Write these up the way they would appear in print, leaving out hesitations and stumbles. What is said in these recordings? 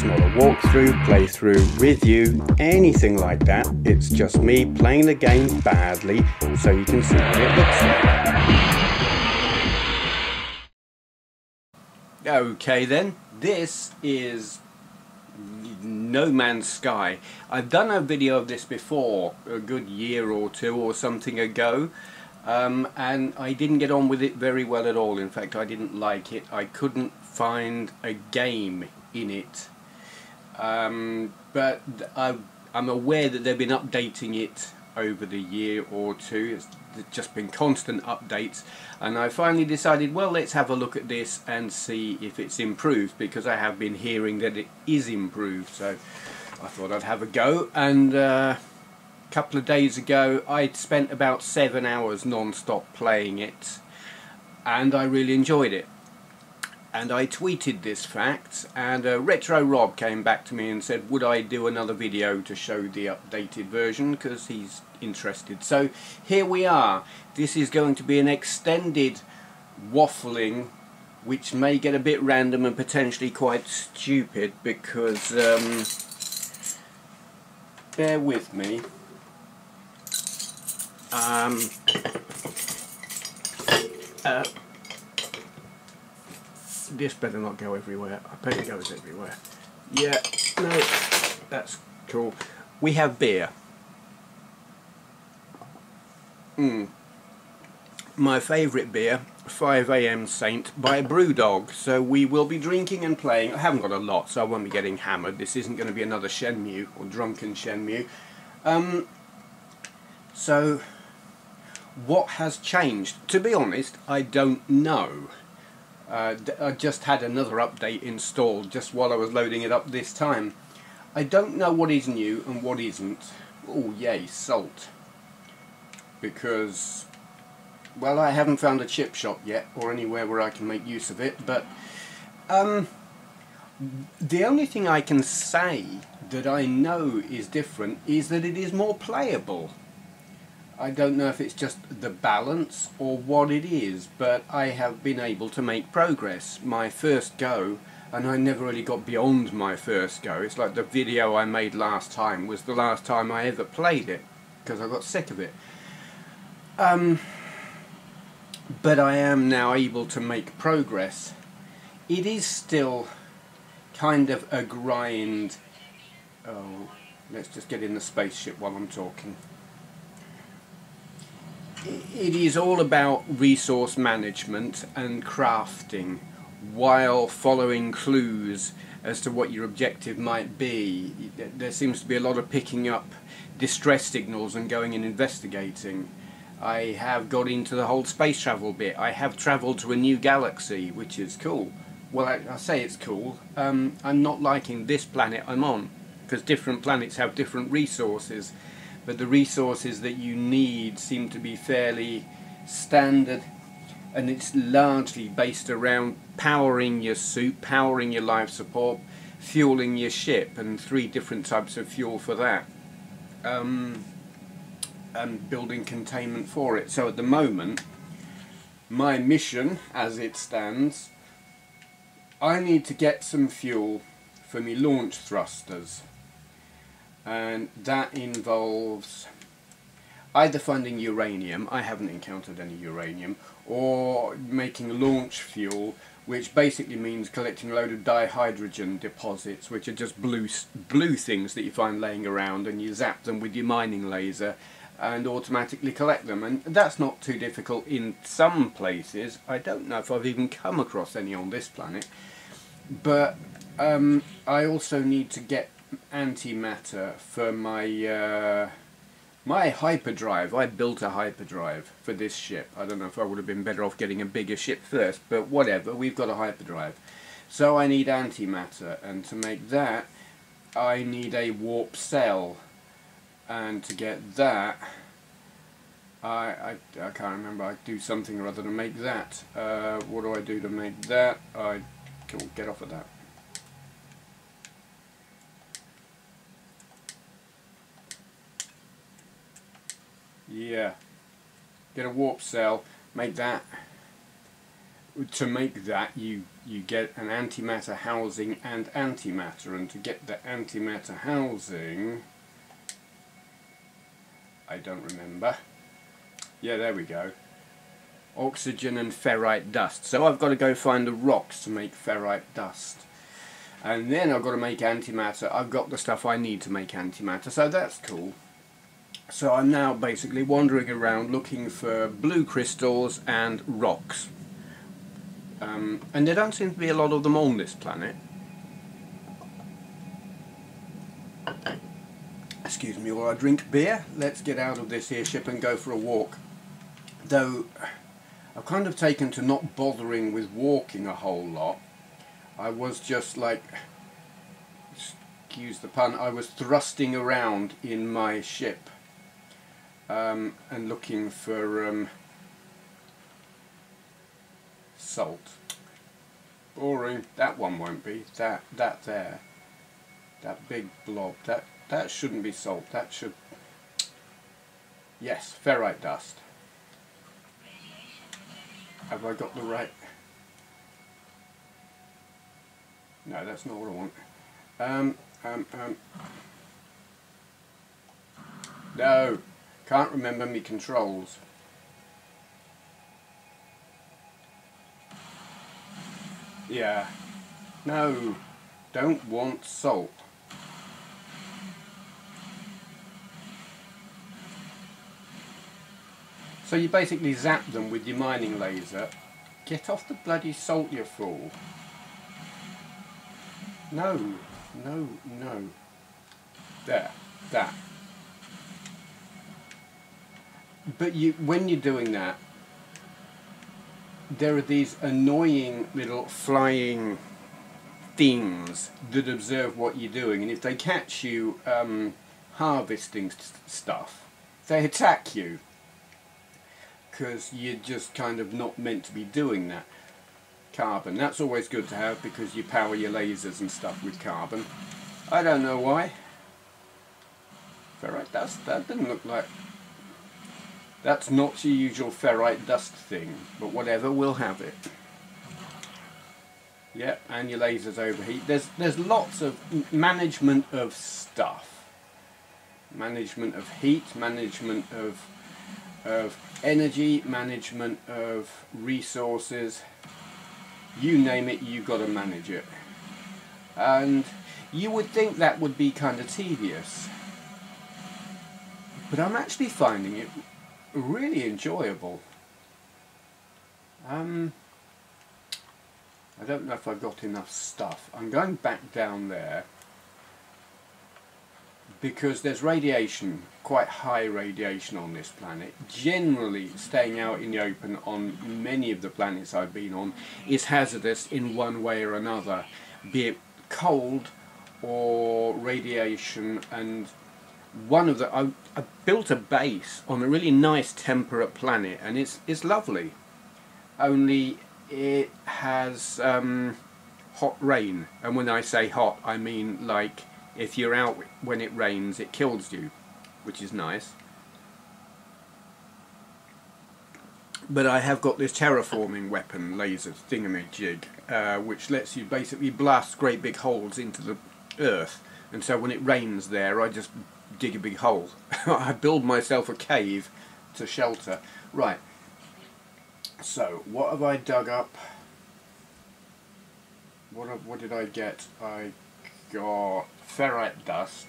It's not a walkthrough, playthrough, review, anything like that. It's just me playing the game badly so you can see what it looks like. Okay then, this is No Man's Sky. I've done a video of this before, a good year or two or something ago, and I didn't get on with it very well at all. In fact, I didn't like it. I couldn't find a game in it, but I'm aware that they've been updating it over the year or two. There's just been constant updates, and I finally decided, well, let's have a look at this and see if it's improved, because I have been hearing that it is improved. So I thought I'd have a go, and a couple of days ago I'd spent about 7 hours non-stop playing it, and I really enjoyed it. And I tweeted this fact, and Retro Rob came back to me and said, would I do another video to show the updated version, because he's interested. So here we are. This is going to be an extended waffling, which may get a bit random and potentially quite stupid, because bear with me. This better not go everywhere. I bet it goes everywhere. Yeah, no, that's cool. We have beer. My favourite beer, 5 AM Saint by Brewdog. So we will be drinking and playing. I haven't got a lot, so I won't be getting hammered. This isn't going to be another Shenmue or drunken Shenmue. So what has changed? To be honest, I don't know. I just had another update installed just while I was loading it up this time. I don't know what is new and what isn't. Oh yay, salt. Because, well, I haven't found a chip shop yet, or anywhere where I can make use of it, but the only thing I can say that I know is different is that it is more playable. I don't know if it's just the balance or what it is, but I have been able to make progress. My first go, and I never really got beyond my first go. It's like the video I made last time was the last time I ever played it, because I got sick of it. But I am now able to make progress. It is still kind of a grind. Oh, let's just get in the spaceship while I'm talking. It is all about resource management and crafting while following clues as to what your objective might be. There seems to be a lot of picking up distress signals and going and investigating. I have got into the whole space travel bit. I have travelled to a new galaxy, which is cool. Well, I say it's cool. I'm not liking this planet I'm on, because different planets have different resources. But the resources that you need seem to be fairly standard, and it's largely based around powering your suit, powering your life support, fueling your ship, and 3 different types of fuel for that, and building containment for it. So at the moment, my mission as it stands, I need to get some fuel for me launch thrusters. And that involves either finding uranium, I haven't encountered any uranium, or making launch fuel, which basically means collecting a load of dihydrogen deposits, which are just blue things that you find laying around, and you zap them with your mining laser and automatically collect them. And that's not too difficult in some places. I don't know if I've even come across any on this planet. But I also need to get antimatter for my my hyperdrive. I built a hyperdrive for this ship. I don't know if I would have been better off getting a bigger ship first, but whatever, we've got a hyperdrive. So I need antimatter, and to make that I need a warp cell, and to get that I can't remember, I do something or other to make that. What do I do to make that? I can't get off of that. Yeah, get a warp cell, make that. To make that you you get an antimatter housing and antimatter, and to get the antimatter housing, I don't remember. Yeah, there we go. Oxygen and ferrite dust. So I've got to go find the rocks to make ferrite dust. And then I've got to make antimatter. I've got the stuff I need to make antimatter, so that's cool. So I'm now basically wandering around looking for blue crystals and rocks. And there don't seem to be a lot of them on this planet. Excuse me while I drink beer. Let's get out of this here ship and go for a walk. Though I've kind of taken to not bothering with walking a whole lot. I was just like, excuse the pun, I was thrusting around in my ship and looking for salt. Boring. That one won't be. That there. That big blob. That shouldn't be salt. That should... Yes, ferrite dust. Have I got the right... No, that's not what I want. No, can't remember me controls. Yeah, no, don't want salt. So you basically zap them with your mining laser. Get off the bloody salt, you fool. No, no, no. There, that. But when you're doing that, there are these annoying little flying things that observe what you're doing, and if they catch you harvesting stuff, they attack you, because you're just kind of not meant to be doing that. Carbon, that's always good to have because you power your lasers and stuff with carbon. I don't know why. Ferrite dust, that didn't look like... That's not your usual ferrite dust thing, but whatever, we'll have it. Yep, and your lasers overheat. There's lots of management of stuff. Management of heat, management of energy, management of resources. You name it, you've got to manage it. And you would think that would be kind of tedious. But I'm actually finding it really enjoyable. I don't know if I've got enough stuff. I'm going back down there because there's radiation, quite high radiation on this planet. Generally, staying out in the open on many of the planets I've been on is hazardous in one way or another, be it cold or radiation. And one of the... I built a base on a really nice temperate planet, and it's lovely. Only it has hot rain, and when I say hot, I mean like if you're out when it rains, it kills you, which is nice. But I have got this terraforming weapon, laser thingamajig, which lets you basically blast great big holes into the earth, and so when it rains there, I just dig a big hole. I build myself a cave to shelter. Right, so what have I dug up? What did I get? I got ferrite dust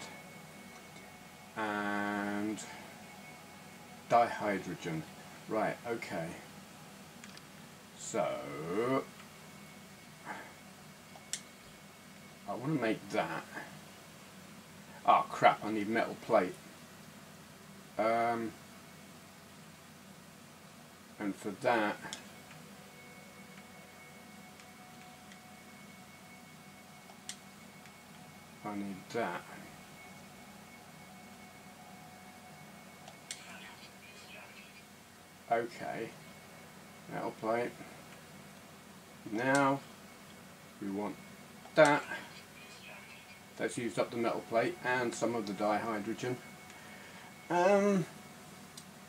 and dihydrogen. Right, okay. So I want to make that. Oh crap, I need metal plate. And for that I need that. Okay, metal plate. Now we want that. That's used up the metal plate and some of the dihydrogen.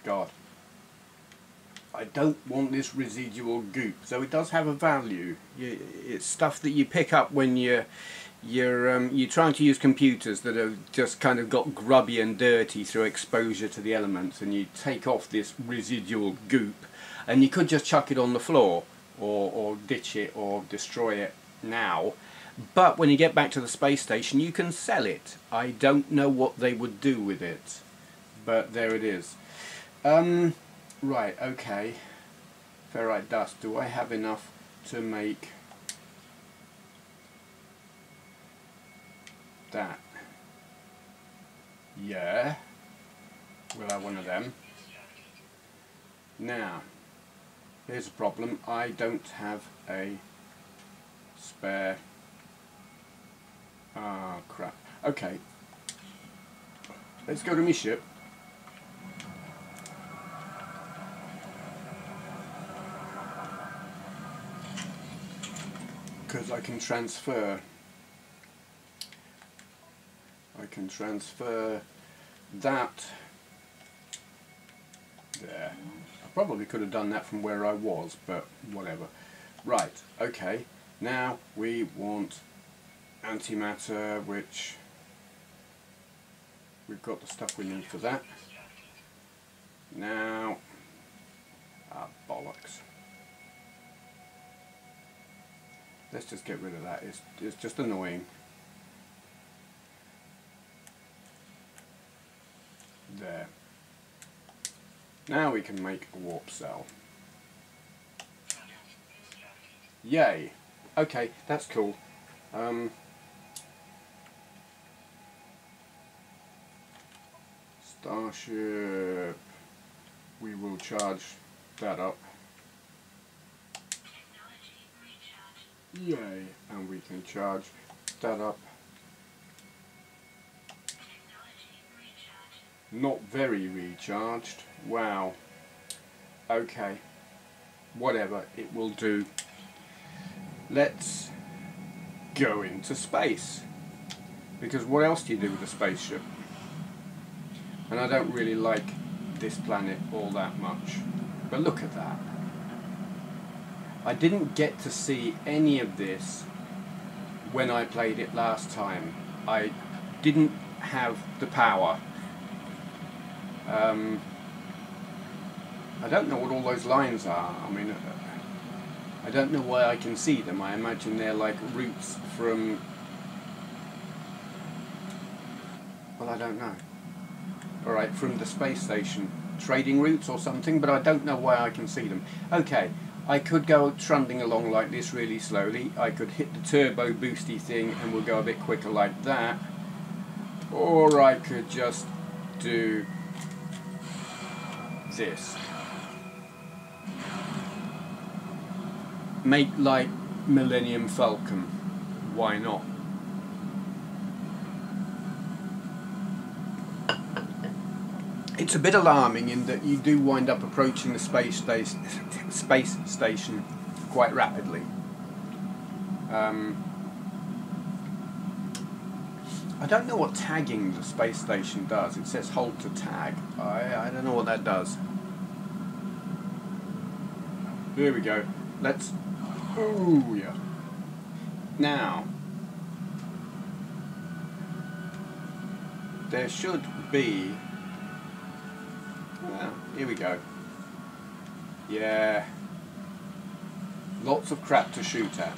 God. I don't want this residual goop. So it does have a value. It's stuff that you pick up when you're trying to use computers that have just kind of got grubby and dirty through exposure to the elements, and you take off this residual goop, and you could just chuck it on the floor or ditch it or destroy it now. But when you get back to the space station, you can sell it. I don't know what they would do with it, but there it is. Right, okay. Ferrite dust. Do I have enough to make that? Yeah. We'll have one of them. Now, here's a problem. I don't have a spare. Ah, crap. Okay. Let's go to my ship. Because I can transfer that there. I probably could have done that from where I was, but whatever. Right, okay. Now we want antimatter, which we've got the stuff we need for that. Now, bollocks. Let's just get rid of that. It's just annoying. There. Now we can make a warp cell. Yay. Okay, that's cool. Starship. We will charge that up. Yay. And we can charge that up. Not very recharged. Wow. Okay. Whatever, it will do. Let's go into space. Because what else do you do with a spaceship? And I don't really like this planet all that much. But look at that. I didn't get to see any of this when I played it last time. I didn't have the power. I don't know what all those lines are. I mean, I don't know why I can see them. I imagine they're like routes from... Well, I don't know. Alright, from the space station. Trading routes or something, but I don't know why I can see them. Okay, I could go trundling along like this really slowly. I could hit the turbo boosty thing and we'll go a bit quicker like that. Or I could just do this. Make like Millennium Falcon. Why not? It's a bit alarming in that you do wind up approaching the space station quite rapidly. I don't know what tagging the space station does. It says hold to tag. I don't know what that does. There we go. Let's... Oh, yeah. Now, there should be... Well, here we go. Yeah. Lots of crap to shoot at.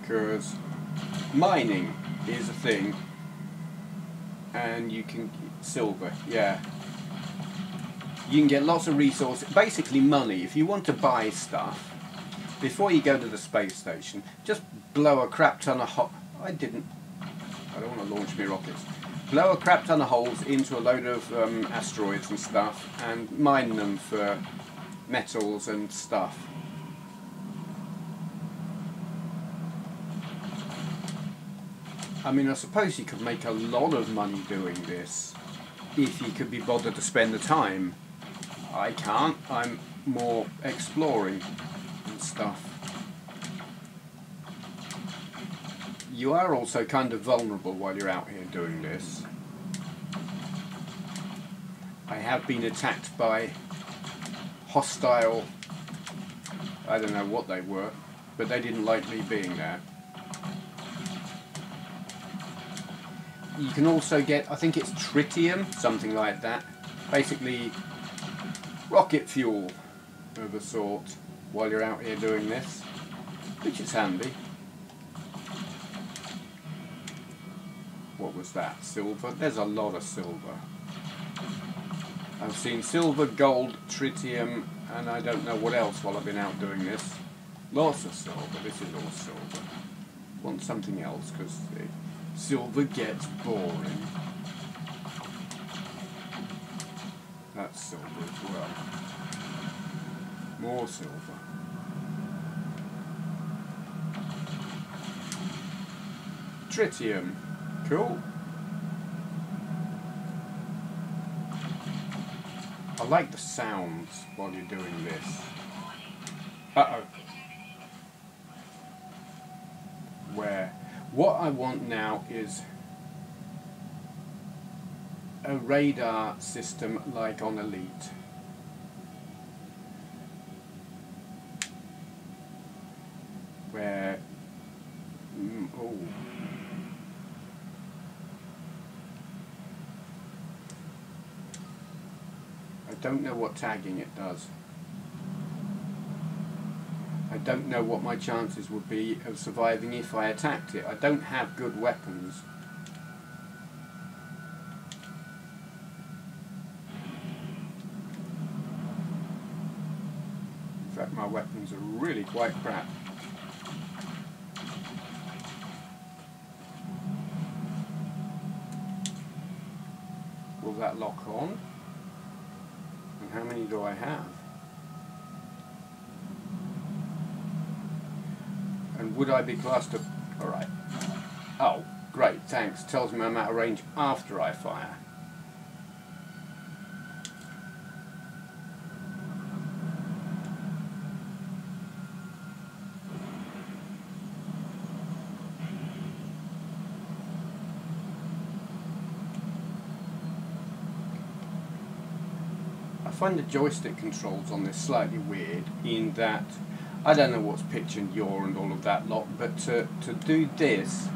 Because mining is a thing. And you can... Silver, yeah. You can get lots of resources, basically money. If you want to buy stuff, before you go to the space station, just blow a crap ton of I don't want to launch me rockets. Blow a crap ton of holes into a load of asteroids and stuff, and mine them for metals and stuff. I mean, I suppose you could make a lot of money doing this, if you could be bothered to spend the time. I can't. I'm more exploring and stuff. You are also kind of vulnerable while you're out here doing this. I have been attacked by hostile, I don't know what they were, but they didn't like me being there. You can also get, I think it's tritium, something like that. Basically, rocket fuel of a sort while you're out here doing this, which is handy. What was that? Silver? There's a lot of silver. I've seen silver, gold, tritium, and I don't know what else while I've been out doing this. Lots of silver. This is all silver. Want something else because silver gets boring. That's silver as well. More silver. Tritium. Cool. I like the sounds while you're doing this. Uh-oh. Where? What I want now is a radar system like on Elite. Where... oh. I don't know what tagging it does. I don't know what my chances would be of surviving if I attacked it. I don't have good weapons. In fact, my weapons are really quite crap. Will that lock on? And how many do I have? And would I be classed to... alright. Oh, great, thanks. Tells me I'm out of range after I fire. I find the joystick controls on this slightly weird in that I don't know what's pitch and yaw and all of that lot, but to do this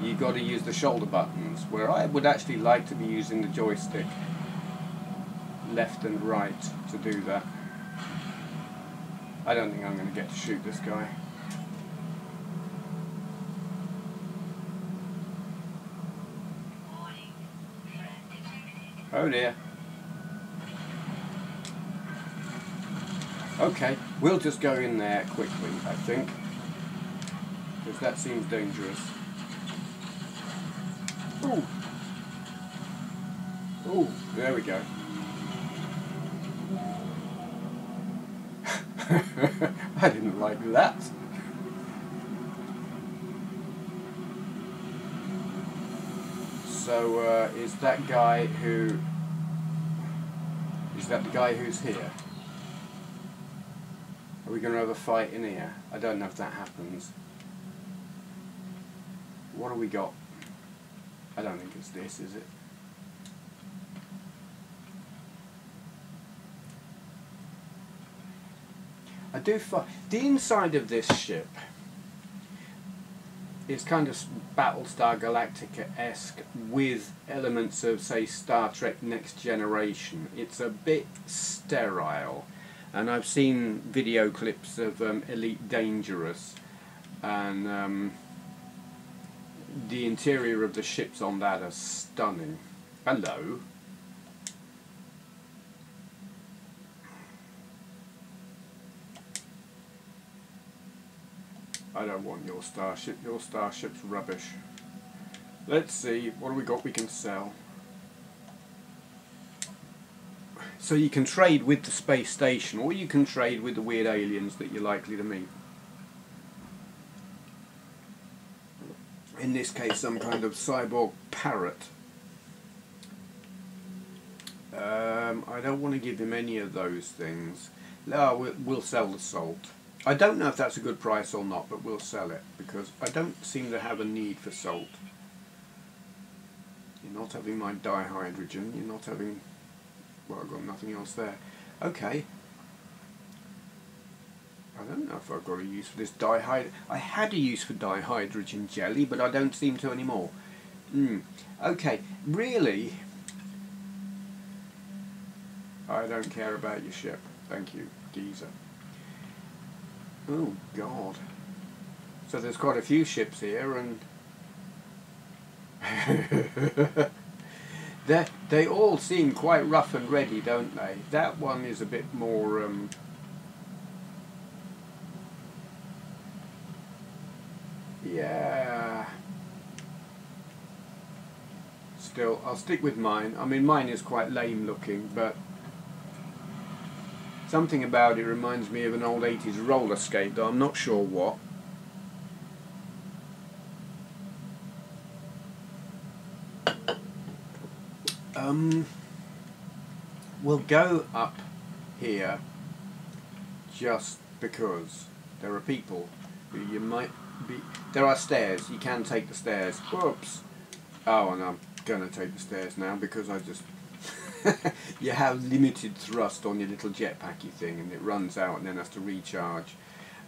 you got to use the shoulder buttons, where I would actually like to be using the joystick left and right to do that. I don't think I'm going to get to shoot this guy. Oh dear. Okay, we'll just go in there quickly, I think, because that seems dangerous. Ooh! Ooh, there we go. I didn't like that. So, is that guy who... is that the guy who's here? Are we going to have a fight in here? I don't know if that happens. What have we got? I don't think it's this, is it? I do find the inside of this ship is kind of Battlestar Galactica-esque with elements of, say, Star Trek Next Generation. It's a bit sterile. And I've seen video clips of Elite Dangerous, and the interior of the ships on that are stunning. Hello. I don't want your starship. Your starship's rubbish. Let's see, what do we got we can sell? So you can trade with the space station, or you can trade with the weird aliens that you're likely to meet. In this case, some kind of cyborg parrot. I don't want to give him any of those things. No, we'll sell the salt. I don't know if that's a good price or not, but we'll sell it, because I don't seem to have a need for salt. You're not having my dihydrogen, you're not having... well, I've got nothing else there. Okay. I don't know if I've got a use for this dihyd. I had a use for dihydrogen jelly, but I don't seem to anymore. Okay, really, I don't care about your ship. Thank you, geezer. Oh, God. So there's quite a few ships here, and they all seem quite rough and ready, don't they? That one is a bit more... yeah. Still, I'll stick with mine. I mean, mine is quite lame looking, but something about it reminds me of an old 80s roller skate, though I'm not sure what. We'll go up here just because there are people who you might be... There are stairs. You can take the stairs. Whoops. Oh, and I'm going to take the stairs now because I just... you have limited thrust on your little jetpacky thing, and it runs out and then has to recharge.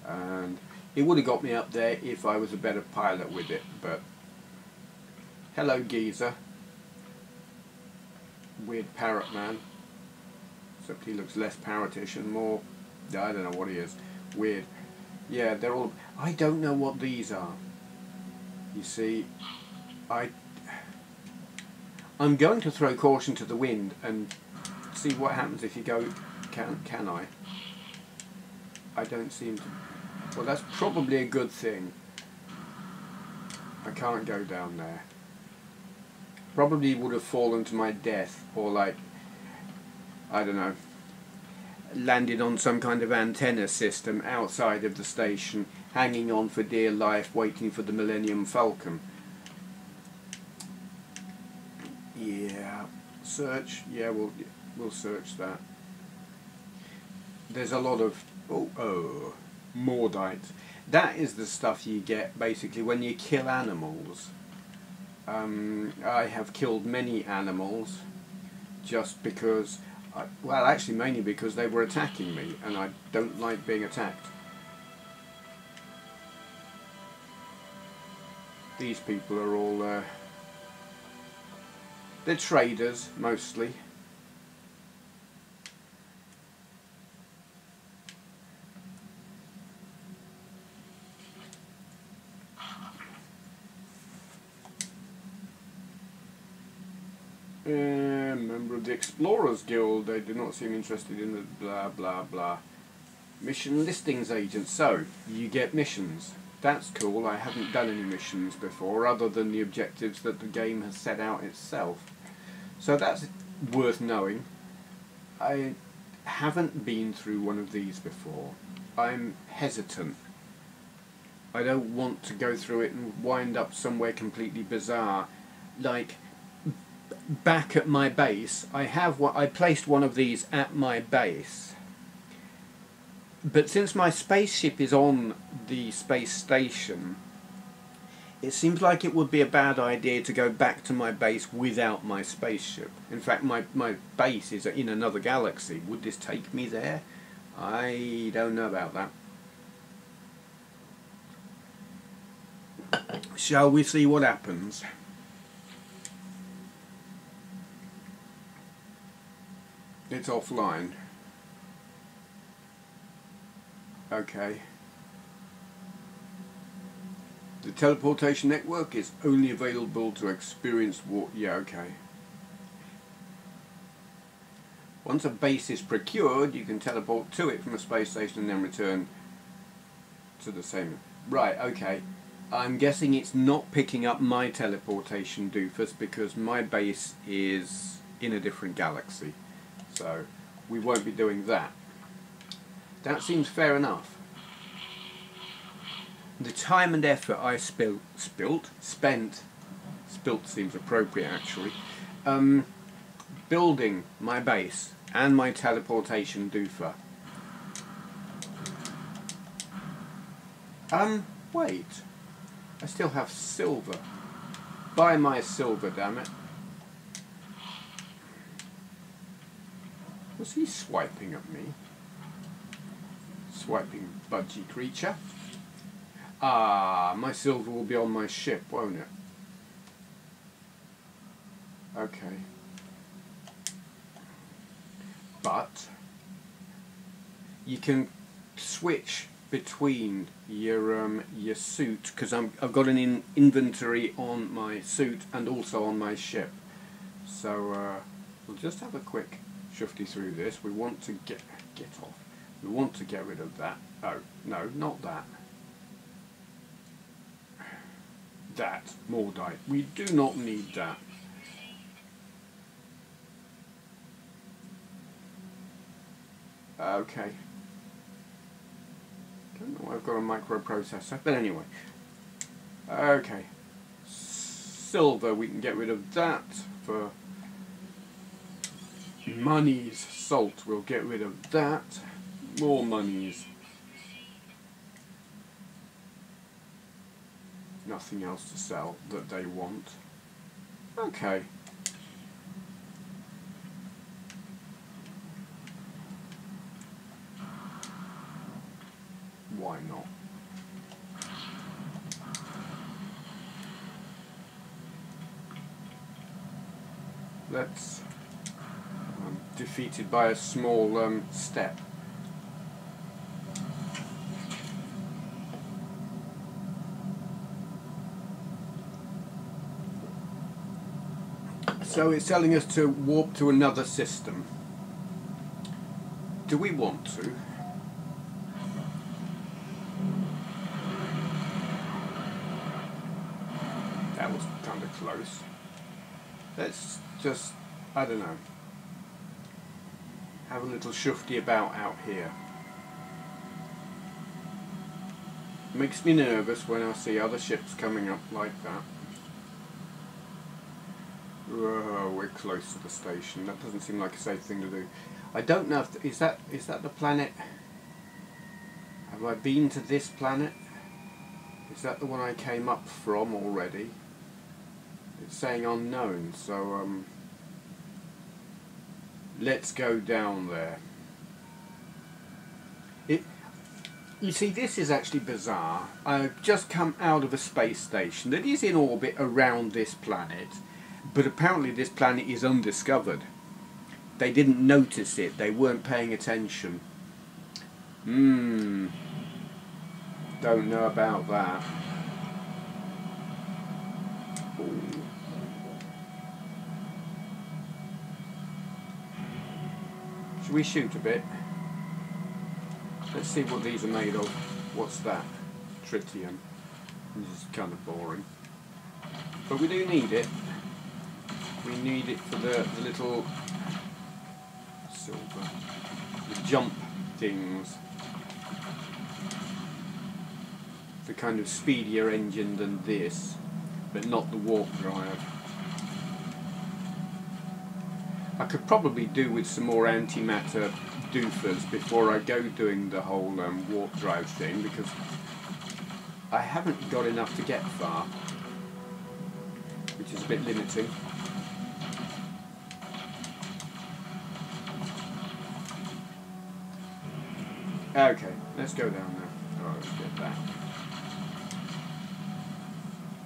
And it would have got me up there if I was a better pilot with it, but... Hello, geezer. Weird parrot man. Except he looks less parrotish and more... I don't know what he is. Weird. Yeah, they're all... I don't know what these are. You see, I'm going to throw caution to the wind and see what happens if you go... Can I? I don't seem to... Well, that's probably a good thing. I can't go down there. Probably would have fallen to my death, or like, I don't know, landed on some kind of antenna system outside of the station, hanging on for dear life, waiting for the Millennium Falcon. Yeah, search. Yeah, we'll search that. There's a lot of Mordite. That is the stuff you get basically when you kill animals. I have killed many animals just because, well, actually mainly because they were attacking me, and I don't like being attacked. These people are all, they're traders, mostly. Member of the Explorers Guild. They do not seem interested in the blah blah blah. Mission listings agent. So you get missions. That's cool. I haven't done any missions before other than the objectives that the game has set out itself. So that's worth knowing. I haven't been through one of these before. I'm hesitant. I don't want to go through it and wind up somewhere completely bizarre. Like, back at my base, I placed one of these at my base, but since my spaceship is on the space station, it seems like it would be a bad idea to go back to my base without my spaceship. In fact, my base is in another galaxy. Would this take me there? I don't know about that. Shall we see what happens? It's offline. Okay. The teleportation network is only available to experienced yeah, okay. Once a base is procured, you can teleport to it from a space station and then return to the same. Right, okay. I'm guessing it's not picking up my teleportation doofus because my base is in a different galaxy. So we won't be doing that. That seems fair enough. The time and effort I spent seems appropriate actually, building my base and my teleportation doofer. Wait. I still have silver. Buy my silver, damn it. Was he swiping at me? swiping budgie creature. Ah, my silver will be on my ship, won't it? Okay. But you can switch between your suit, because I've got an inventory on my suit and also on my ship. So we'll just have a quick shufty through this. We want to get off. We want to get rid of that. Oh no, not that. That Mordite. We do not need that. Okay. Don't know why I've got a microprocessor, but anyway. Okay. Silver, we can get rid of that for monies. Salt, we'll get rid of that. More monies. Nothing else to sell that they want. Okay. Why not? Let's... I'm defeated by a small step. So it's telling us to warp to another system. Do we want to? That was kind of close. Let's just, I don't know, have a little shufty about out here. Makes me nervous when I see other ships coming up like that. Whoa, we're close to the station. That doesn't seem like a safe thing to do. I don't know if is that the planet? Have I been to this planet? Is that the one I came up from already? It's saying unknown, so let's go down there. You see, this is actually bizarre. I've just come out of a space station that is in orbit around this planet, but apparently this planet is undiscovered. They didn't notice it, they weren't paying attention. Don't know about that. Ooh. Should we shoot a bit? Let's see what these are made of. What's that? Tritium. This is kind of boring. But we do need it. We need it for the little silver, the jump things. The kind of speedier engine than this, but not the warp drive. I could probably do with some more antimatter doofers before I go doing the whole warp drive thing, because I haven't got enough to get far, which is a bit limiting. Okay, let's go down there. Oh, let's get back.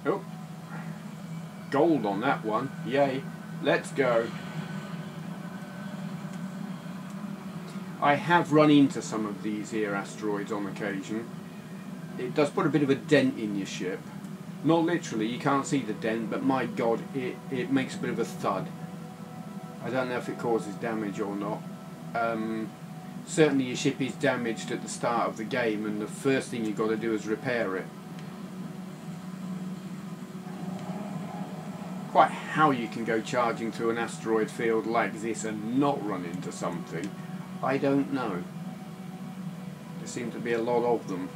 Oh, gold on that one. Yay. Let's go. I have run into some of these here asteroids on occasion. It does put a bit of a dent in your ship. Not literally, you can't see the dent, but my god, it makes a bit of a thud. I don't know if it causes damage or not. Certainly your ship is damaged at the start of the game, and the first thing you've got to do is repair it. Quite how you can go charging through an asteroid field like this and not run into something, I don't know. There seem to be a lot of them.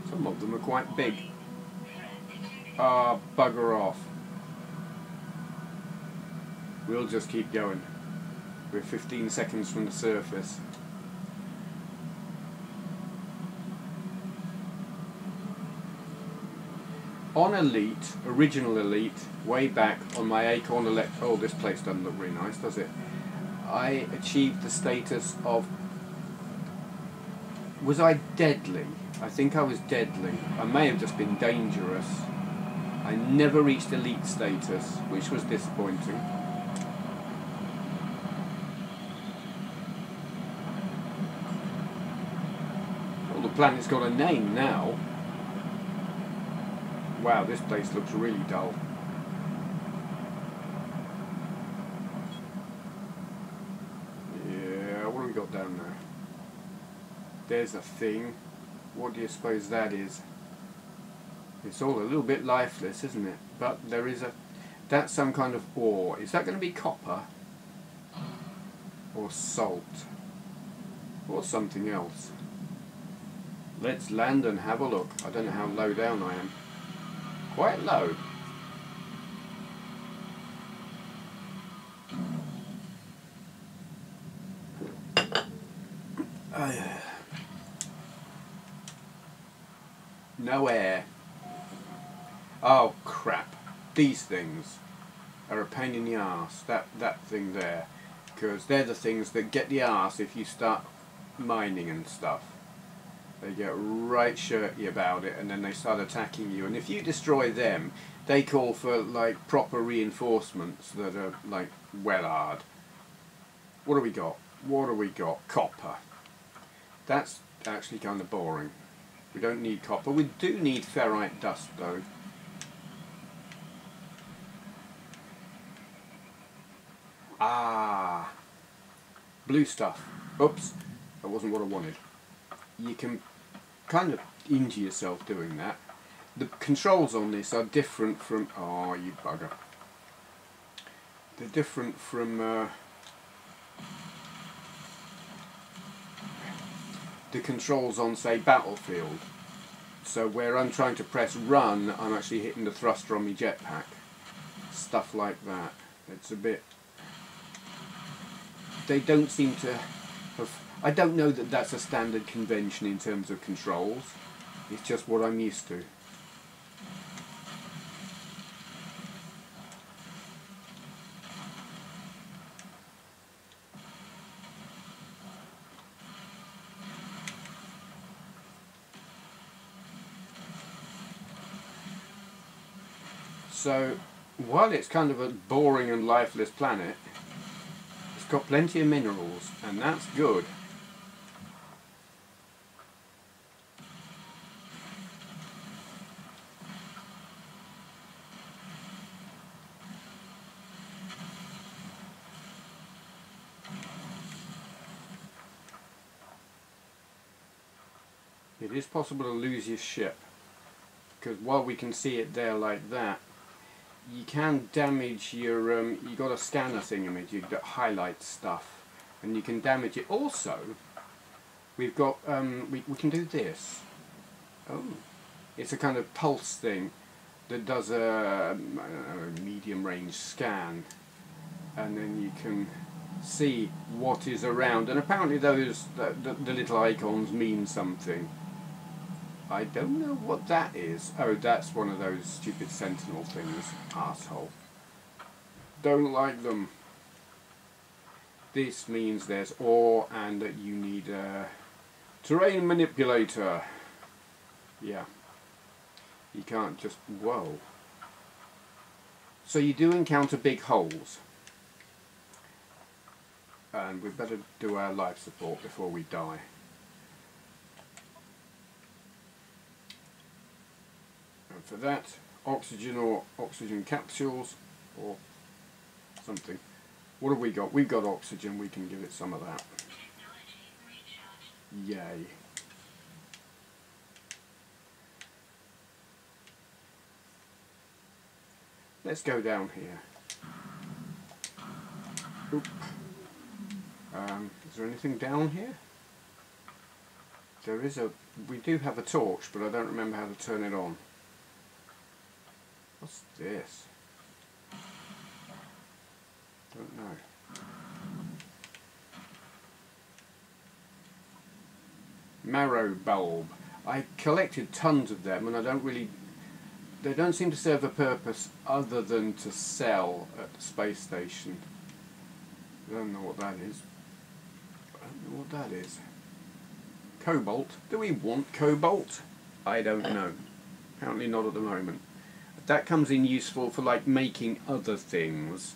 Some of them are quite big. Ah, bugger off. We'll just keep going. We're 15 seconds from the surface. On Elite, original Elite, way back on my Acorn Elect. Oh, this place doesn't look really nice, does it? I achieved the status of. Was I deadly? I think I was deadly. I may have just been dangerous. I never reached Elite status, which was disappointing. Well, the planet's got a name now. Wow, this place looks really dull. Yeah, what have we got down there? There's a thing. What do you suppose that is? It's all a little bit lifeless, isn't it? But there is a... That's some kind of ore. Is that going to be copper? Or salt? Or something else? Let's land and have a look. I don't know how low down I am. Quite low. No air. Oh crap. These things are a pain in the arse. That thing there. Because they're the things that get the arse if you start mining and stuff. They get right shirty about it and then they start attacking you. And if you destroy them, they call for like proper reinforcements that are like well hard. What do we got? What do we got? Copper. That's actually kind of boring. We don't need copper. We do need ferrite dust though. Ah, blue stuff. Oops, that wasn't what I wanted. You can kind of injure yourself doing that. The controls on this are different from... Oh, you bugger. They're different from... the controls on, say, Battlefield. So where I'm trying to press run, I'm actually hitting the thruster on my jetpack. Stuff like that. It's a bit... They don't seem to have... I don't know that that's a standard convention in terms of controls. It's just what I'm used to. So, while it's kind of a boring and lifeless planet, it's got plenty of minerals, and that's good. It is possible to lose your ship, because while we can see it there like that, you can damage your, you got a scanner thingamajig that highlights stuff, and you can damage it. Also, we've got, we can do this. Oh, it's a kind of pulse thing that does a, I don't know, medium range scan, and then you can see what is around, and apparently those, the little icons mean something. I don't know what that is. Oh, that's one of those stupid sentinel things. Arsehole. Don't like them. This means there's ore and that you need a terrain manipulator. Yeah. You can't just... Whoa. So you do encounter big holes. And we'd better do our life support before we die. And for that, oxygen or oxygen capsules or something. What have we got? We've got oxygen, we can give it some of that. Yay. Let's go down here. Oop. Is there anything down here? There is a... We do have a torch, but I don't remember how to turn it on. What's this? Don't know. Marrow bulb. I collected tons of them and I don't really they don't seem to serve a purpose other than to sell at the space station. I don't know what that is. I don't know what that is. Cobalt? Do we want cobalt? I don't know. Apparently not at the moment. That comes in useful for like making other things.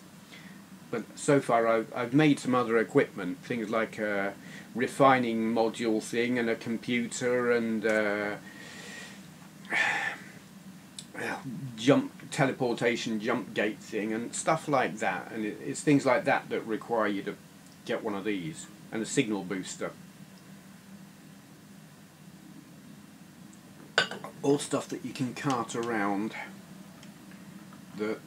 But so far I've made some other equipment, things like a refining module thing and a computer and teleportation jump gate thing and stuff like that. And it's things like that that require you to get one of these and a signal booster. All stuff that you can cart around. That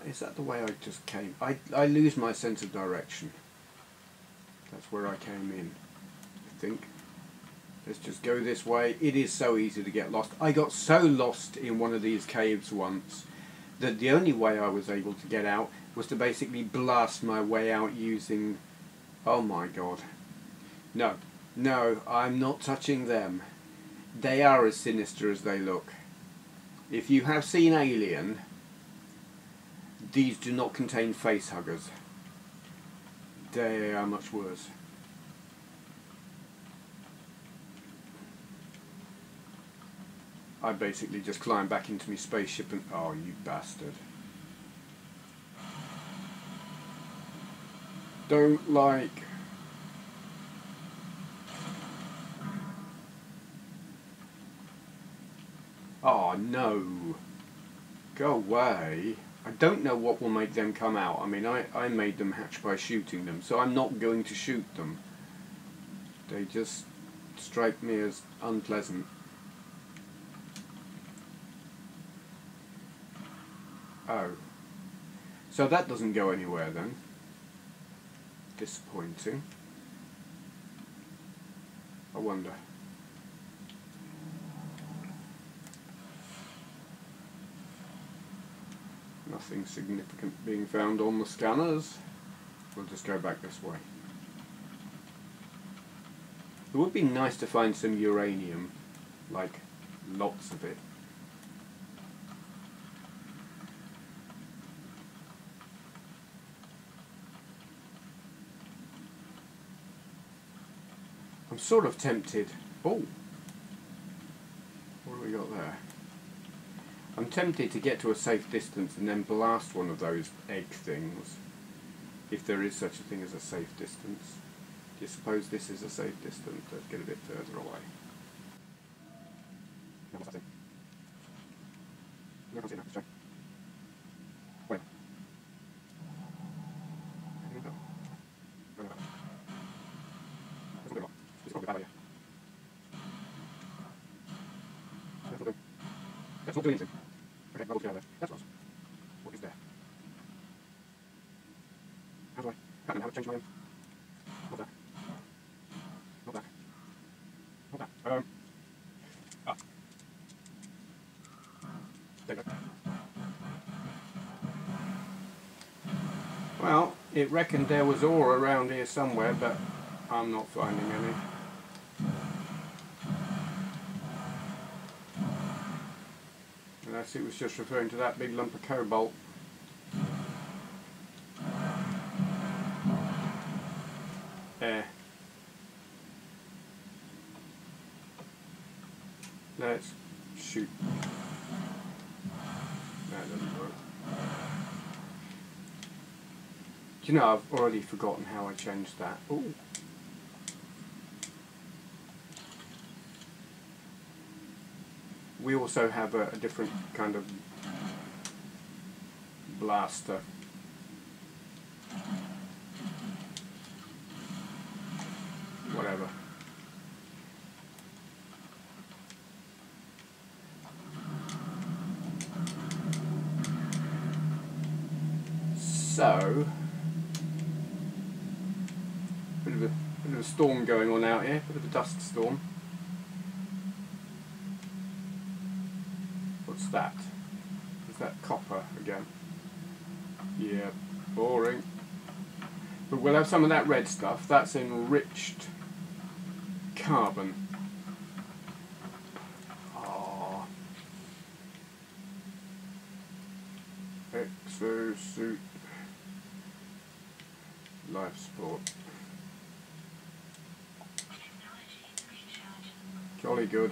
is that the way I just came? I lose my sense of direction. That's where I came in, I think. Let's just go this way. It is so easy to get lost. I got so lost in one of these caves once that the only way I was able to get out was to basically blast my way out using... Oh my god. No, no, I'm not touching them. They are as sinister as they look. If you have seen Alien, these do not contain face huggers. They are much worse. I basically just climbed back into my spaceship and... Oh, you bastard. Don't like... Oh no. Go away. I don't know what will make them come out. I mean, I made them hatch by shooting them, so I'm not going to shoot them. They just strike me as unpleasant. Oh. So that doesn't go anywhere then. Disappointing. I wonder. Nothing significant being found on the scanners. We'll just go back this way. It would be nice to find some uranium, like lots of it. I'm sort of tempted. Oh! What have we got there? I'm tempted to get to a safe distance and then blast one of those egg things, if there is such a thing as a safe distance. Do you suppose this is a safe distance? Let's get a bit further away. No, what's that thing? No, I can't see it now. Let's try. Wait. Here we go. No, no, no. That's not good. It's not a bad idea. That's not doing anything. Okay, bubbles go there. That's awesome. What is there? How do I... I don't know how to change my own... Not that. Not that. Not that. Ah. There you go. Well, it reckoned there was ore around here somewhere, but I'm not finding any. Unless it was just referring to that big lump of cobalt. There. Let's shoot. That doesn't work. Do you know, I've already forgotten how I changed that. Ooh. We also have a different kind of blaster. Whatever. So, bit of a storm going on out here, bit of a dust storm. What's that? Is that copper again? Yeah, boring. But we'll have some of that red stuff. That's enriched carbon. Oh. Exo suit. Life support. Jolly good.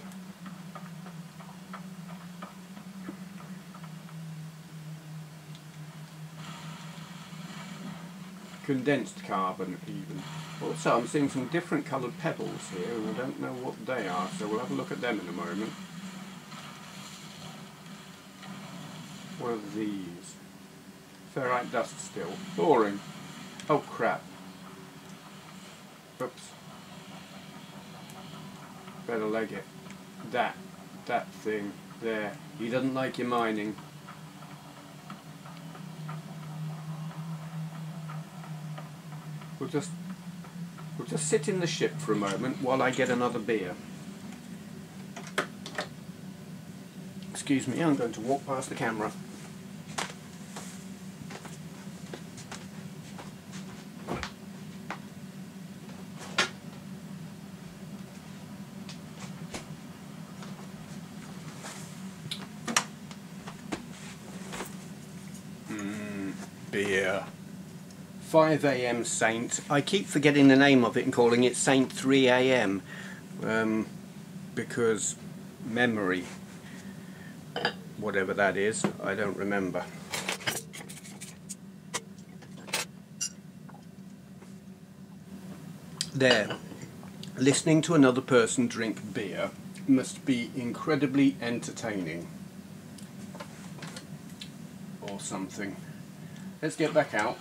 Condensed carbon even. Also, I'm seeing some different coloured pebbles here and I don't know what they are, so we'll have a look at them in a moment. What are these? Ferrite dust still. Boring. Oh crap. Oops. Better leg it. That thing there. He doesn't like your mining. We'll just sit in the ship for a moment while I get another beer. Excuse me, I'm going to walk past the camera. Beer. 5 AM Saint. I keep forgetting the name of it and calling it Saint 3 AM because memory, whatever that is, I don't remember. There, listening to another person drink beer must be incredibly entertaining. Or something. Let's get back out.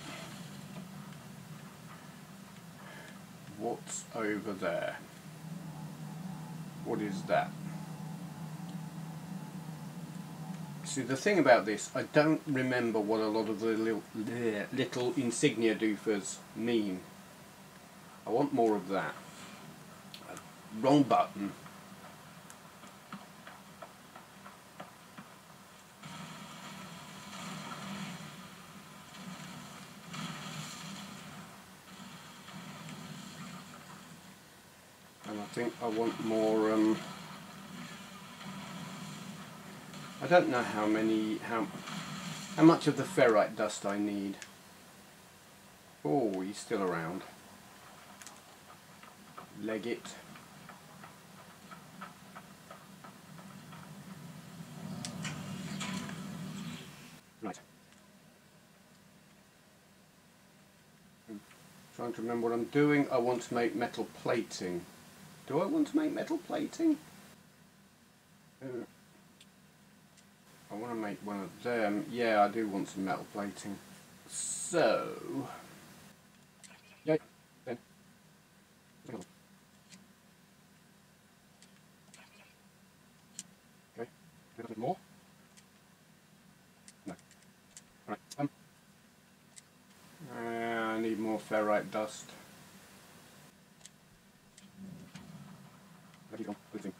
What's over there? What is that? See, the thing about this, I don't remember what a lot of the little insignia doofers mean. I want more of that. Wrong button. And I think I want more, I don't know how much of the ferrite dust I need. Oh, he's still around. Leg it. Right. I'm trying to remember what I'm doing. I want to make metal plating. Do I want to make metal plating? I want to make one of them. Yeah, I do want some metal plating. So... yeah, then. Okay, a little bit more. No. Right. I need more ferrite dust. Where have you gone? Good thing.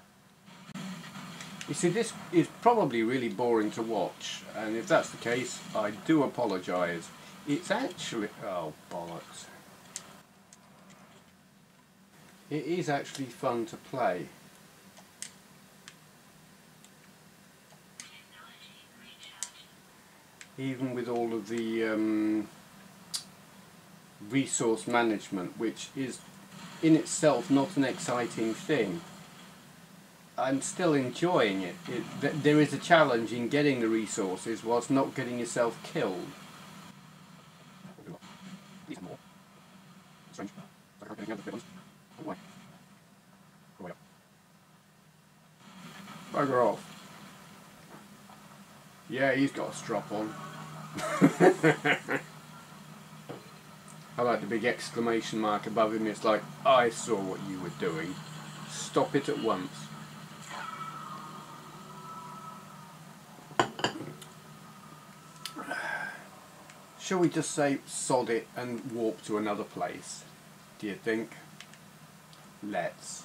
You see, this is probably really boring to watch, and if that's the case, I do apologise. It's actually... oh, bollocks. It is actually fun to play. Even with all of the resource management, which is in itself not an exciting thing. I'm still enjoying it. There is a challenge in getting the resources whilst not getting yourself killed. These more. Strange. I can't get any other big ones. Oh, why? Go way up. Bugger off. Yeah, he's got a strop on. I like the big exclamation mark above him. It's like, I saw what you were doing. Stop it at once. Shall we just say sod it and warp to another place? Do you think? Let's.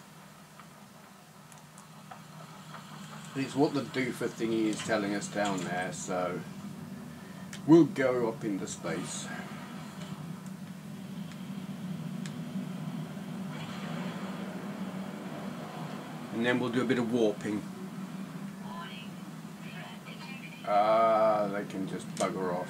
It's what the doofer thingy is telling us down there, so we'll go up into space. And then we'll do a bit of warping. Ah, they can just bugger off.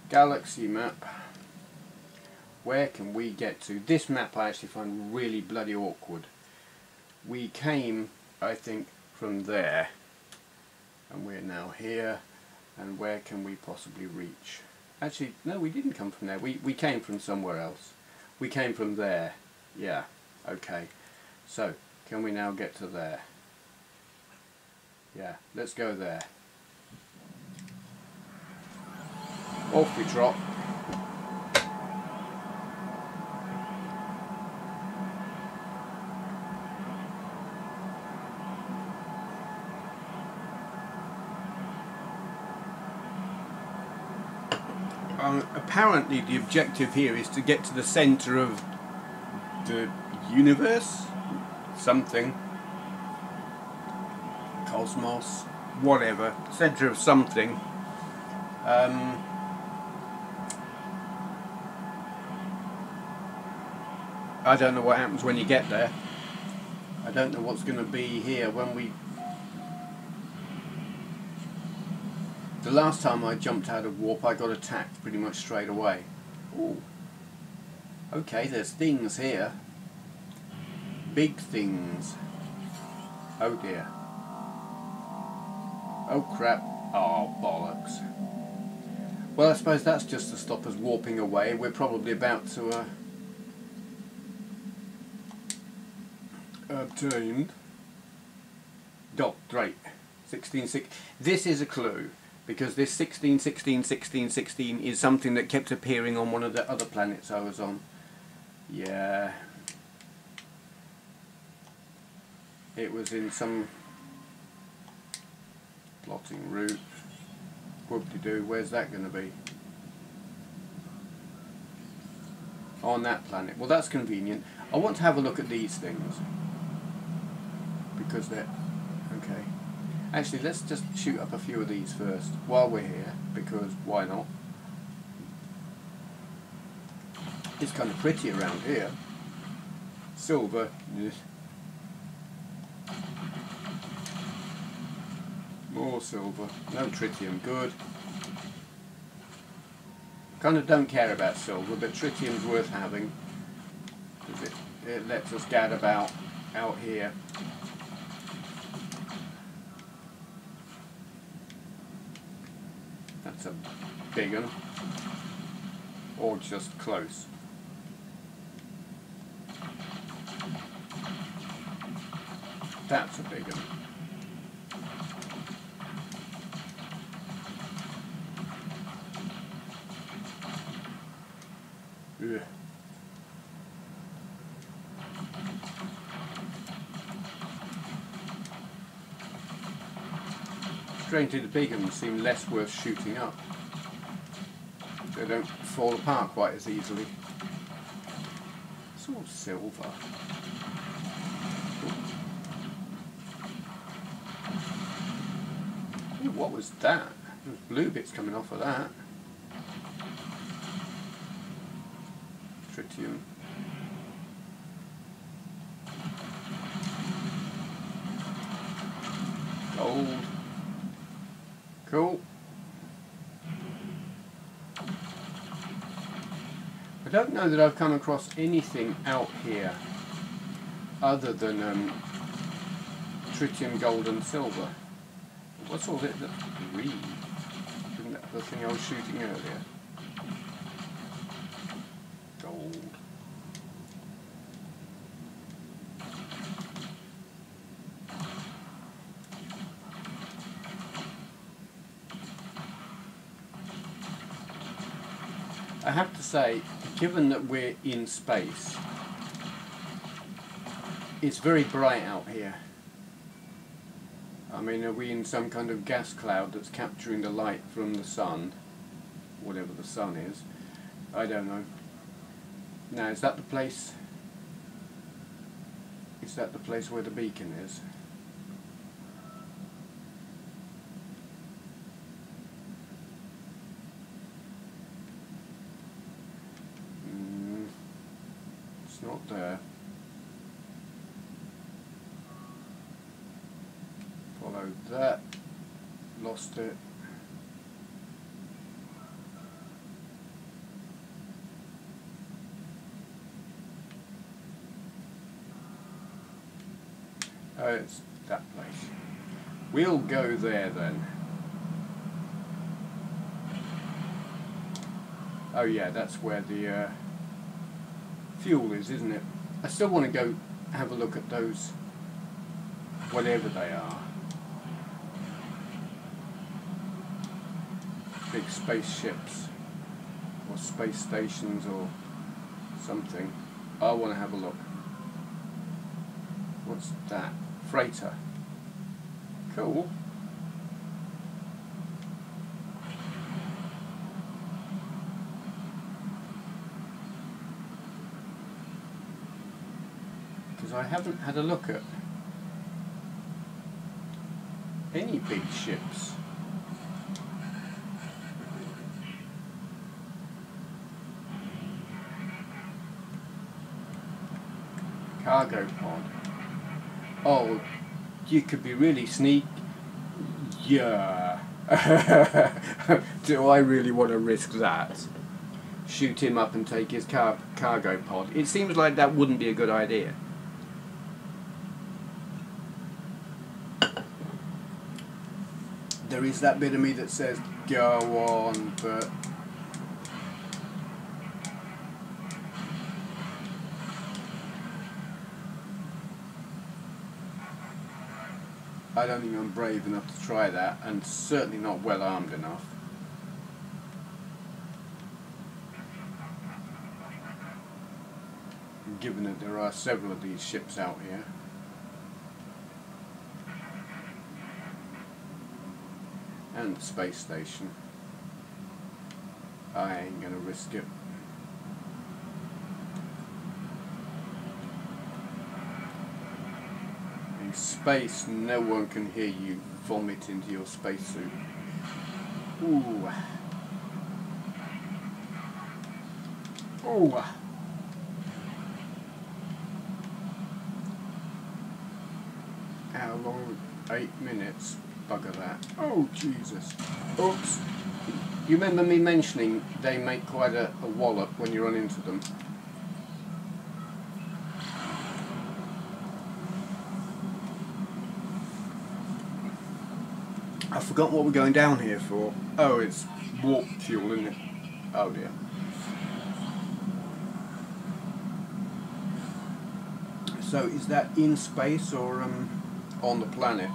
Galaxy map. Where can we get to? This map I actually find really bloody awkward. We came, I think, from there, and we're now here, and where can we possibly reach? Actually, no, we didn't come from there. We came from somewhere else. We came from there. Yeah, okay. So, can we now get to there? Yeah, let's go there. Off we trot. Apparently the objective here is to get to the centre of the universe, something, cosmos, whatever, centre of something. I don't know what happens when you get there. I don't know what's going to be here when we... The last time I jumped out of warp I got attacked pretty much straight away. Ooh. Okay, there's things here. Big things. Oh dear. Oh crap. Oh bollocks. Well, I suppose that's just to stop us warping away. We're probably about to obtained. Oh, great. 16. This is a clue, because this 16 is something that kept appearing on one of the other planets I was on. Yeah. It was in some plotting route. Whoop-de-doo, where's that going to be? On that planet. Well, that's convenient. I want to have a look at these things, because they're... okay. Actually, let's just shoot up a few of these first while we're here, because why not? It's kind of pretty around here. Silver. Yes. More silver. No tritium. Good. Kind of don't care about silver, but tritium's worth having, because it lets us gad about out here. That's a big one, or just close. That's a big one. Ugh. Strangely, the big ones seem less worth shooting up. They don't fall apart quite as easily. It's all silver. Ooh, what was that? There's blue bits coming off of that. Tritium. Gold. Cool. I don't know that I've come across anything out here other than tritium, gold and silver. What's all that? Green. Isn't that the thing I was shooting earlier? Gold. I have to say, given that we're in space, it's very bright out here. I mean, are we in some kind of gas cloud that's capturing the light from the sun? Whatever the sun is. I don't know. Now, is that the place? Is that the place where the beacon is? It's not there. Follow that. Lost it. Oh, it's that place. We'll go there then. Oh yeah, that's where the fuel is, isn't it? I still want to go have a look at those, whatever they are. Big spaceships, or space stations, or something. I want to have a look. What's that? Freighter. Cool. Because I haven't had a look at any big ships. Cargo pod. Oh, you could be really sneaky. Yeah. Do I really want to risk that? Shoot him up and take his cargo pod. It seems like that wouldn't be a good idea. There is that bit of me that says, go on, but... I don't think I'm brave enough to try that, and certainly not well armed enough. Given that there are several of these ships out here. And the space station. I ain't gonna risk it. In space, no one can hear you vomit into your spacesuit. Ooh. Ooh. How long? 8 minutes. Bugger that. Oh, Jesus. Oops. You remember me mentioning they make quite a wallop when you run into them? I've forgotten what we're going down here for. Oh, it's warp fuel, isn't it? Oh dear. So is that in space or on the planet?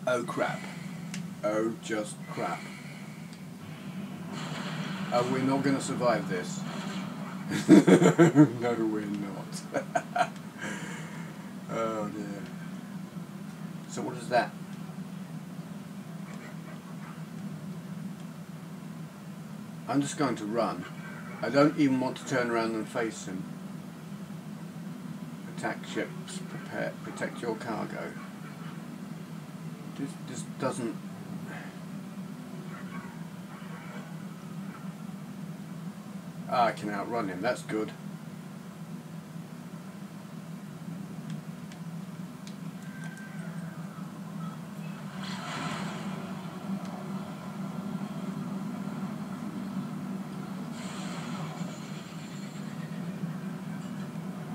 Oh crap. Oh just crap. Oh, we're not going to survive this. No, we're not. Oh dear. So what is that? I'm just going to run. I don't even want to turn around and face him. Attack ships, prepare, protect your cargo. This doesn't... I can outrun him, that's good.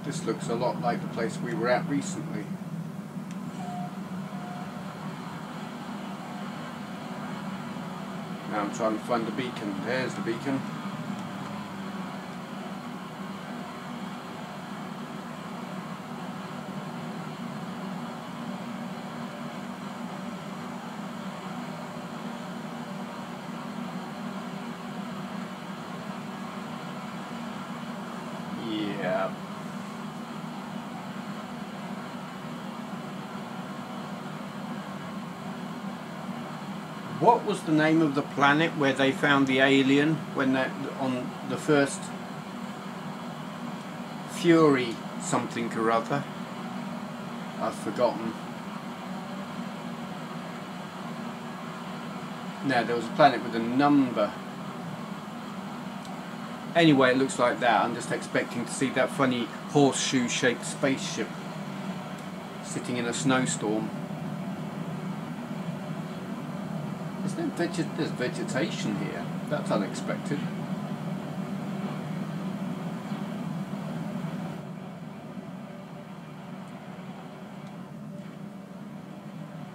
This looks a lot like the place we were at recently. Now I'm trying to find the beacon. There's the beacon. Yeah. What was the name of the planet where they found the alien when they on the first Fury something or other? I've forgotten. No, there was a planet with a number. Anyway, it looks like that. I'm just expecting to see that funny horseshoe-shaped spaceship sitting in a snowstorm. There's vegetation here. That's unexpected.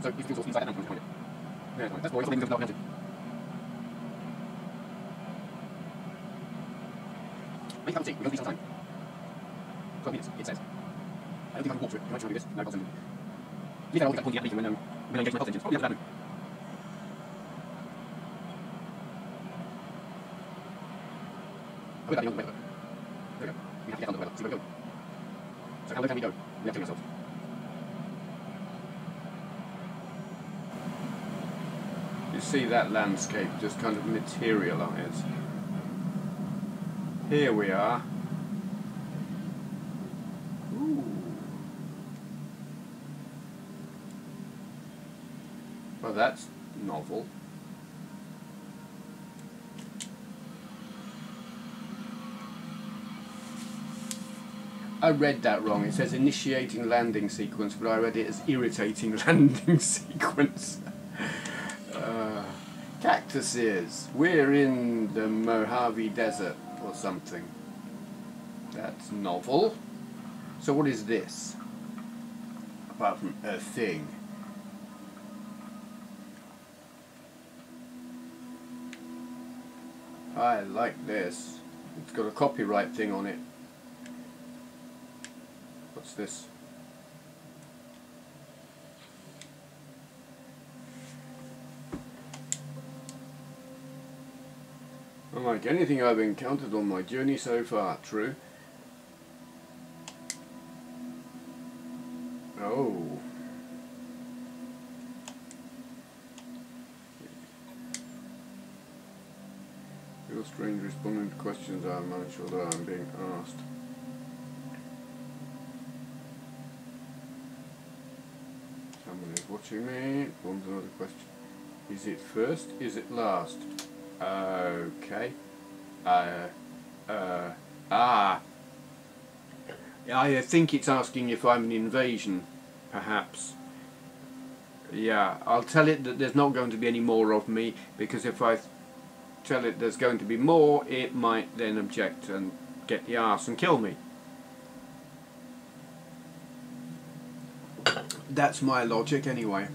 So you can also inside that point. Yeah, that's why something without engine. We can't see. We're going to be some time. 12 minutes, it says. I don't think I can walk through it. You might try to do this. No, it doesn't. Leave that all the pointing at me when no engagement with engines. Oh, yeah, that. Put that on the weather. There we go. We have to get under the weather. See where we go. So how low can we go? We have to ourselves. You see that landscape just kind of materialise. Here we are. Ooh. Well, that's novel. I read that wrong. It says initiating landing sequence, but I read it as irritating landing sequence. Cactuses. We're in the Mojave Desert or something. That's novel. So what is this? Apart from a thing. I like this. It's got a copyright thing on it. What's this? Unlike anything I've encountered on my journey so far, true. Oh. Feel strange responding to questions I'm unsure that I'm being asked. Someone is watching me. Forms another question. Is it first? Is it last? Okay. I think it's asking if I'm an invasion, perhaps. Yeah, I'll tell it that there's not going to be any more of me, because if I tell it there's going to be more, it might then object and get the arse and kill me. That's my logic anyway.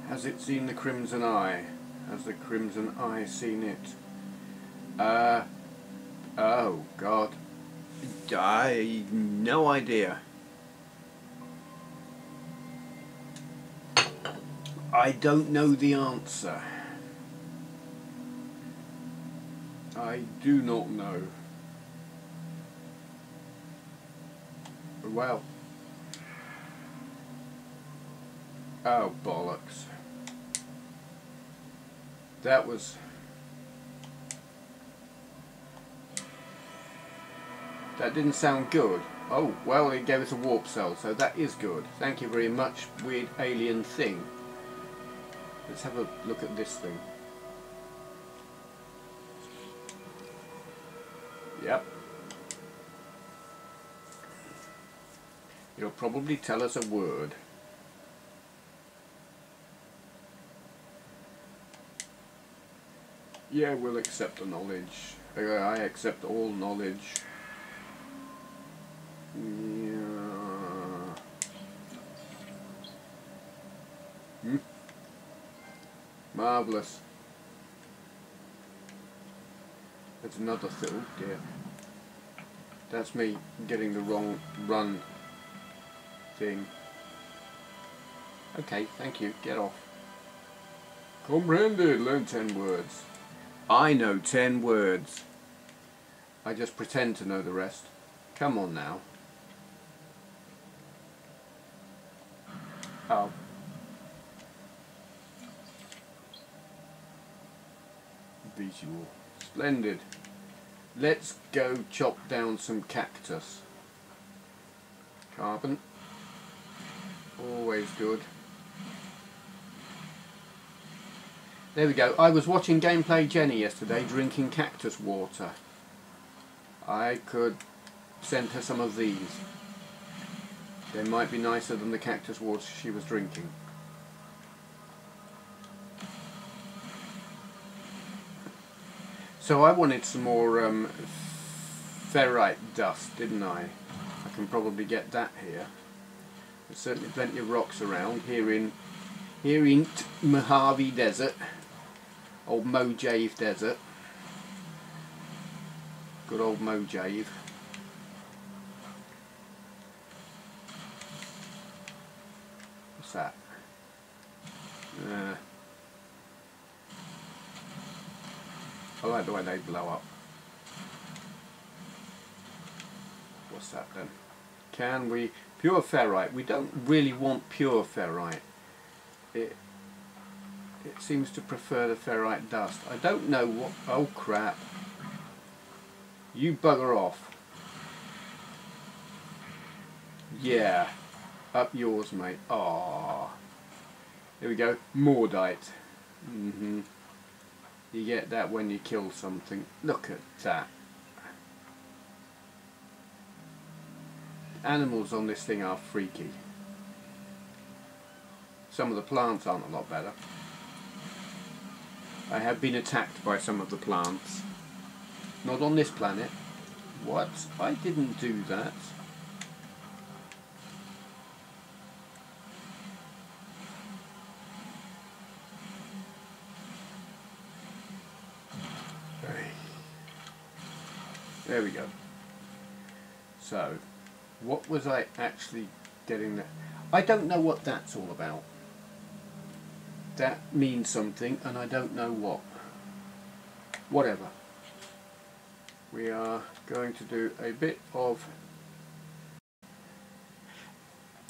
Has it seen the Crimson Eye? Has the Crimson Eye seen it? Oh God. No idea. I don't know the answer. I do not know. Well. Oh bollocks. That didn't sound good. Oh, well, it gave us a warp cell, so that is good. Thank you very much, weird alien thing. Let's have a look at this thing. Yep. It'll probably tell us a word. Yeah, we'll accept the knowledge. I accept all knowledge. Yeah. Marvellous. That's another thing. Oh dear. That's me getting the wrong run thing. Okay, thank you. Get off. Comprehended. Learn 10 words. I know 10 words. I just pretend to know the rest. Come on now. Oh. Visual. Splendid. Let's go chop down some cactus. Carbon. Always good. There we go. I was watching Gameplay Jenny yesterday drinking cactus water. I could send her some of these. They might be nicer than the cactus water she was drinking. So I wanted some more ferrite dust, didn't I? I can probably get that here. There's certainly plenty of rocks around here in Mojave Desert, old Mojave Desert. Good old Mojave. What's that? I like the way they blow up. What's that then? Can we... Pure ferrite. We don't really want pure ferrite. It seems to prefer the ferrite dust. I don't know what... Oh crap. You bugger off. Yeah. Up yours, mate. Ah. Here we go. Mordite. You get that when you kill something. Look at that. Animals on this thing are freaky. Some of the plants aren't a lot better. I have been attacked by some of the plants. Not on this planet. What? I didn't do that. There we go. So, what was I actually getting there? I don't know what that's all about. That means something and I don't know what. Whatever. We are going to do a bit of...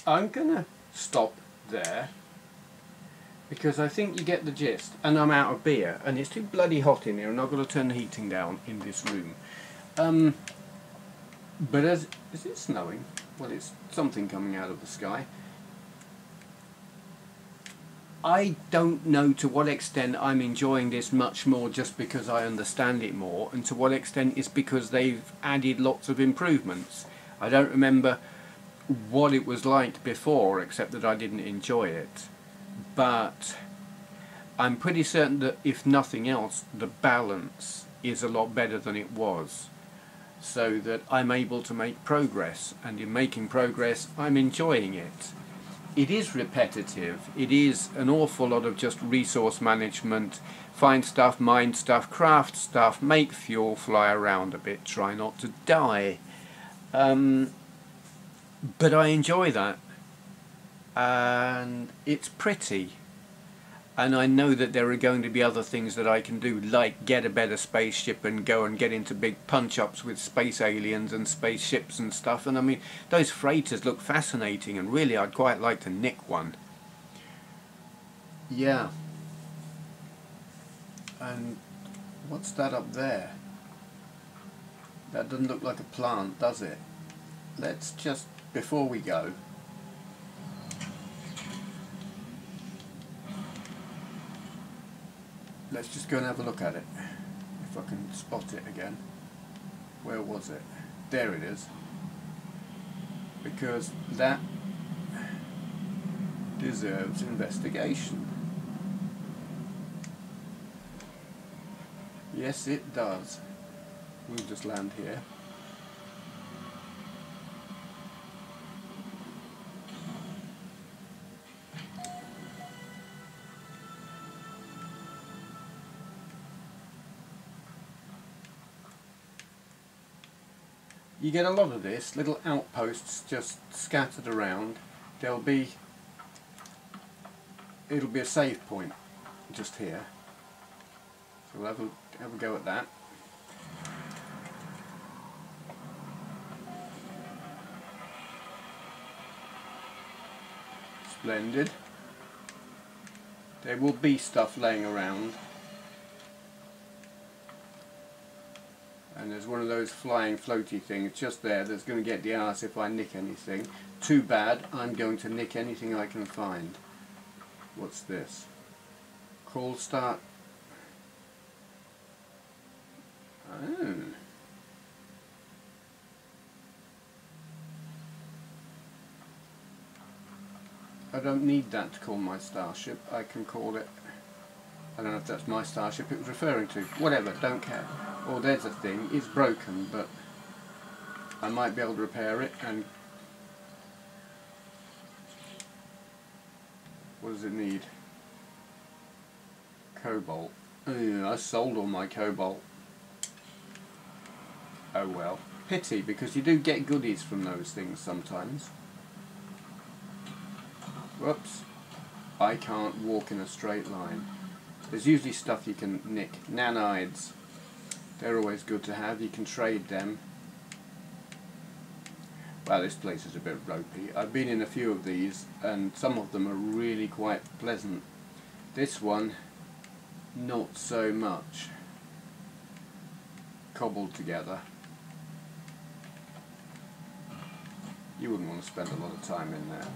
I'm gonna stop there because I think you get the gist, and I'm out of beer and it's too bloody hot in here and I've got to turn the heating down in this room. But is it snowing? Well, it's something coming out of the sky. I don't know to what extent I'm enjoying this much more just because I understand it more, and to what extent it's because they've added lots of improvements. I don't remember what it was like before, except that I didn't enjoy it. But I'm pretty certain that if nothing else, the balance is a lot better than it was, so that I'm able to make progress, and in making progress I'm enjoying it. It is repetitive, it is an awful lot of just resource management, find stuff, mine stuff, craft stuff, make fuel, fly around a bit, try not to die. But I enjoy that, and it's pretty. And I know that there are going to be other things that I can do, like get a better spaceship and go and get into big punch-ups with space aliens and spaceships and stuff. And I mean, those freighters look fascinating, and really I'd quite like to nick one. Yeah. And what's that up there? That doesn't look like a plant, does it? Let's just, before we go, let's just go and have a look at it, if I can spot it again. Where was it? There it is. Because that deserves investigation. Yes, it does. We'll just land here. You get a lot of this, little outposts just scattered around. It'll be a save point just here. So we'll have a go at that. Splendid. There will be stuff laying around. And there's one of those flying floaty things just there that's going to get the arse if I nick anything. Too bad, I'm going to nick anything I can find. What's this? Call start. Oh. I don't need that to call my starship. I can call it, I don't know if that's my starship it was referring to. Whatever, don't care. Oh, there's a thing. It's broken, but I might be able to repair it. And what does it need? Cobalt. I sold all my cobalt. Oh well. Pity, because you do get goodies from those things sometimes. Whoops. I can't walk in a straight line. There's usually stuff you can nick. Nanides. They're always good to have. You can trade them. Well, this place is a bit ropey. I've been in a few of these, and some of them are really quite pleasant. This one, not so much. Cobbled together. You wouldn't want to spend a lot of time in there.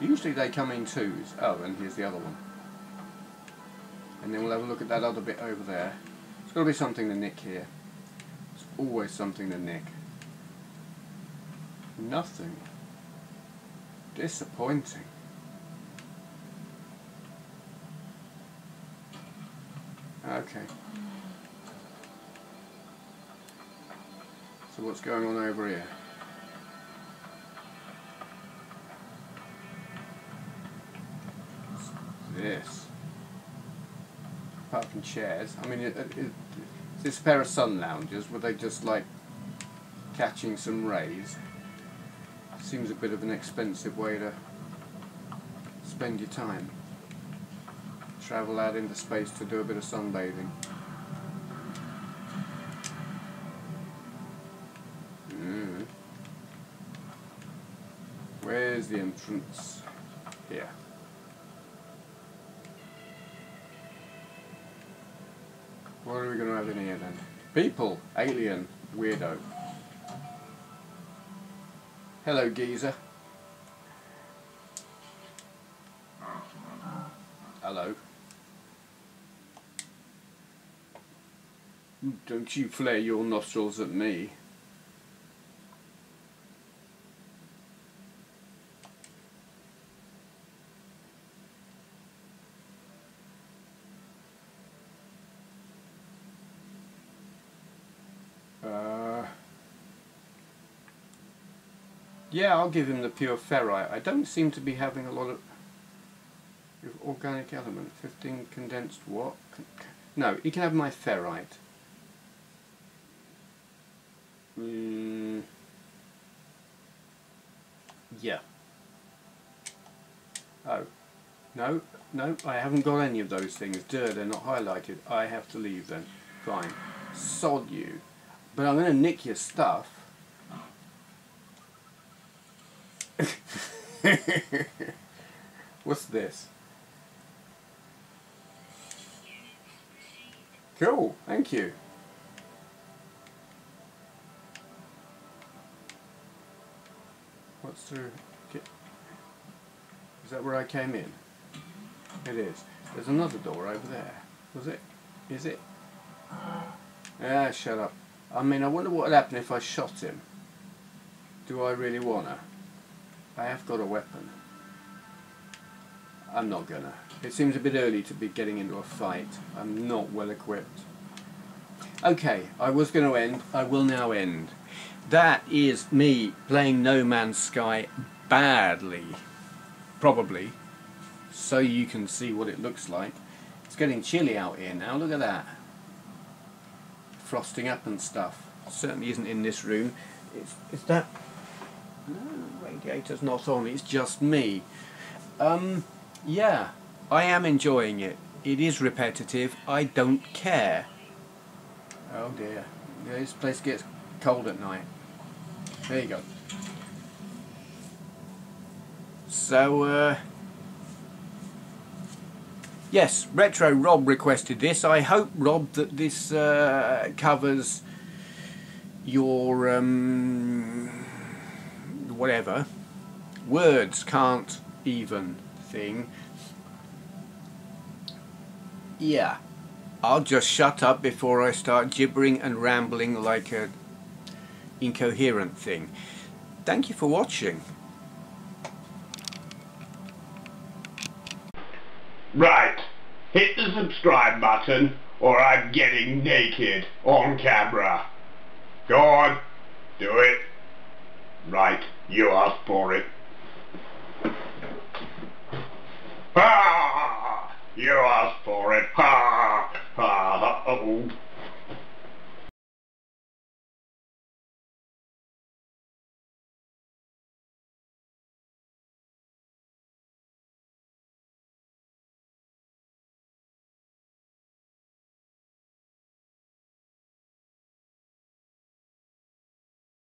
Usually they come in twos. Oh, and here's the other one. And then we'll have a look at that other bit over there. There's got to be something to nick here. There's always something to nick. Nothing. Disappointing. Okay. So what's going on over here? This. Apart from chairs, I mean, is this a pair of sun loungers? Were they just like catching some rays? Seems a bit of an expensive way to spend your time. Travel out into space to do a bit of sunbathing. Where's the entrance? Here. What are we going to have in here then? People! Alien! Weirdo. Hello, geezer. Hello. Don't you flare your nostrils at me. Yeah, I'll give him the pure ferrite. I don't seem to be having a lot of organic element. 15 condensed what? No, you can have my ferrite. Yeah. Oh. No, no, I haven't got any of those things. They're not highlighted. I have to leave then. Fine. Sod you. But I'm going to nick your stuff. What's this? Cool, thank you. What's through? Is that where I came in? It is. There's another door over there. Was it? Is it? Ah, shut up. I mean, I wonder what would happen if I shot him. Do I really wanna? I have got a weapon. I'm not gonna. It seems a bit early to be getting into a fight. I'm not well equipped. Okay, I was going to end. I will now end. That is me playing No Man's Sky badly. Probably. So you can see what it looks like. It's getting chilly out here now. Look at that. Frosting up and stuff. It certainly isn't in this room. It's that... No, radiator's not on. It's just me. Yeah, I am enjoying it. It is repetitive. I don't care. Oh dear. Yeah, this place gets cold at night. There you go. So, Yes, Retro Rob requested this. I hope, Rob, that this covers your whatever words can't even thing. Yeah, I'll just shut up before I start gibbering and rambling like a incoherent thing. Thank you for watching. Right. Hit the subscribe button or I'm getting naked on camera. Go on. Do it. Right. You asked for it. Ha! You asked for it. Ha! Ha! Oh.